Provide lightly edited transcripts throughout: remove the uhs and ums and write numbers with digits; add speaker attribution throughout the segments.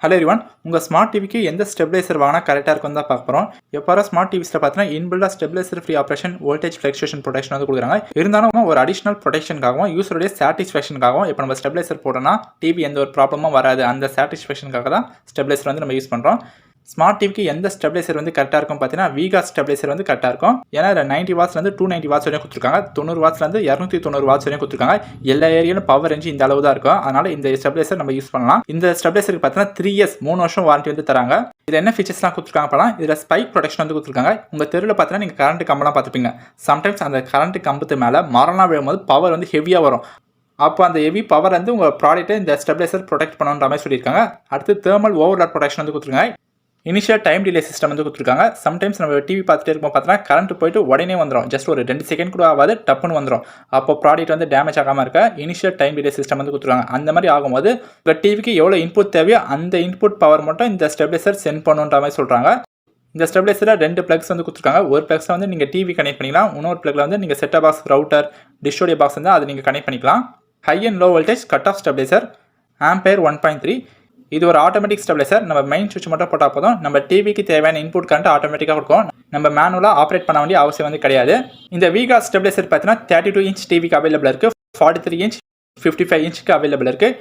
Speaker 1: Hello everyone, உங்கள் smart டிவிக்கு எந்த ஸ்டெபிலைசர் வாங்கினா கரெக்டாக இருக்கும் தான் பார்க்க போகிறோம். எப்போ ஸ்மார்ட் டிவிஸில் பார்த்தீங்கன்னா இன்பில்டாக stabilizer free operation voltage fluctuation protection வந்து கொடுக்குறாங்க. இருந்தாலும் ஒரு அடிஷனல் ப்ரொடெக்ஷனுக்காகவும் யூஸருடைய சாட்டிஸ்ஃபேக்ஷனுக்காகவும் இப்போ நம்ம ஸ்டெபிலைசர் போட்டோம்னா டிவி எந்த ஒரு ப்ராப்ளமும் வராது. அந்த சாட்டிஸ்ஃபேக்ஷனுக்காக தான் ஸ்டெபிலைசர் வந்து நம்ம யூஸ் பண்ணுறோம். ஸ்மார்ட் டிவிக்கு எந்த ஸ்டெபிலைசர் வந்து கரெக்டாக இருக்கும் பார்த்தீங்கன்னா வீகா ஸ்டெபிலைசர் வந்து கரெக்டாக இருக்கும். ஏன்னா 90 வாட்ஸ்லேருந்து 290 வாட்ஸ் வரையும் கொடுத்துருக்காங்க. 90 வாட்ஸ்லேருந்து 290 வாட்ஸ் வரையும் கொடுத்துருக்காங்க. எல்லா ஏரியாலும் பவர் ரேஞ்சு இந்த அளவு தான் இருக்கும். அதனால இந்த ஸ்டெபிலைசர் நம்ம யூஸ் பண்ணலாம். இந்த ஸ்டெபிலைசருக்கு பார்த்தீங்கன்னா 3 இயர்ஸ் 3 வருஷம் வாரண்டி வந்து தராங்க. இதில் என்ன ஃபீச்சர்ஸ்லாம் கொடுத்துருக்காங்க பார்த்தா இதில் ஸ்பைக் ப்ரொடெக்ஷன் வந்து கொடுத்துருக்காங்க. உங்கள் தெருவில் பார்த்தீங்கன்னா நீங்கள் கரண்ட் கம்பெல்லாம் பார்த்துப்பீங்க. சம்டைம்ஸ் அந்த கரண்ட் கம்பத்து மேலே மரம்லாம் விழும்போது பவர் வந்து ஹெவியாக வரும். அப்போ அந்த ஹெவி பவர் வந்து உங்கள் ப்ராடக்ட்டை இந்த ஸ்டெபிலைசர் ப்ரொடெக்ட் பண்ணணுன்ற மாதிரி சொல்லியிருக்காங்க. அடுத்து தேர்மல் ஓவர்லாட் ப்ரொடெக்ஷன் வந்து கொடுத்துருக்காங்க. இனிஷியல் டைம் டிலே சிஸ்டம் வந்து கொடுத்துருக்காங்க. சம்டைம்ஸ் நம்ம டிவி பார்த்துட்டே இருக்கும் பார்த்தீங்கன்னா கரண்ட் போயிட்டு உடனே வந்துடும். ஜஸ்ட் ஒரு 2 செகண்ட் கூட ஆகாது, டப்புன்னு வந்துடும். அப்போ ப்ராடக்ட் வந்து டேமேஜ் ஆகாமல் இருக்க இனிஷியல் டைம் டிலே சிஸ்டம் வந்து கொடுத்துருக்காங்க. அந்த மாதிரி ஆகும்போது உங்கள் டிவிக்கு எவ்வளோ இன்புட் தேவையோ அந்த இன்புட் பவர் மட்டும் இந்த ஸ்டெபிலைசர் சென்ட் பண்ணுன்ற மாதிரி சொல்கிறாங்க. இந்த ஸ்டெபிலைசரில் 2 பிளக்ஸ் வந்து கொடுத்துருக்காங்க. ஒரு பிளக்ஸை வந்து நீங்கள் டிவி கனெக்ட் பண்ணிக்கலாம். இன்னொரு பிளக்ல வந்து நீங்கள் செட்டா பாக்ஸ், ரவுட்டர், டிஷ்ஷோடைய பாக்ஸ் வந்து அதை நீங்கள் கனெக்ட் பண்ணிக்கலாம். High and low voltage cut off stabiliser, ampere 1.3. இது ஒரு ஆட்டோமேட்டிக் ஸ்டெபிலைசர். நம்ம மெயின் சுவிட்ச் மட்டும் போட்டால் போதும், நம்ம டிவிக்கு தேவையான இன்புட் கரண்ட் ஆட்டோமேட்டிக்காக கொடுக்கும். நம்ம மேனுவலாக ஆப்ரேட் பண்ண வேண்டிய அவசியம் வந்து கிடையாது. இந்த வீகா ஸ்டெபிலைசர் பார்த்தீங்கன்னா 32 இன்ச் டிவிக்கு அவைலபிள் இருக்குது, 43 இன்ச், 55 இன்ச்சுக்கு அவைலபிள் இருக்குது.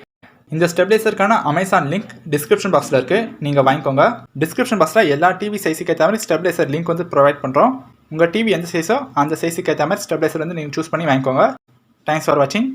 Speaker 1: இந்த ஸ்டெபிலைசருக்கான அமேசான் லிங்க் டிஸ்கிரிப்ஷன் பாக்ஸில் இருக்குது, நீங்கள் வாங்கிக்கோங்க. டிஸ்கிரிப்ஷன் பாக்ஸில் எல்லா டிவி சைஸுக்கு ஏற்ற மாதிரி ஸ்டெபிலைசர் லிங்க் வந்து ப்ரொவைட் பண்ணுறோம். உங்கள் டிவி எந்த சைஸோ அந்த சைஸுக்கு ஏற்ற மாதிரி ஸ்டெபிலைசர் வந்து நீங்கள் சூஸ் பண்ணி வாங்கிக்கோங்க. தேங்க்ஸ் ஃபார் வாட்சிங்.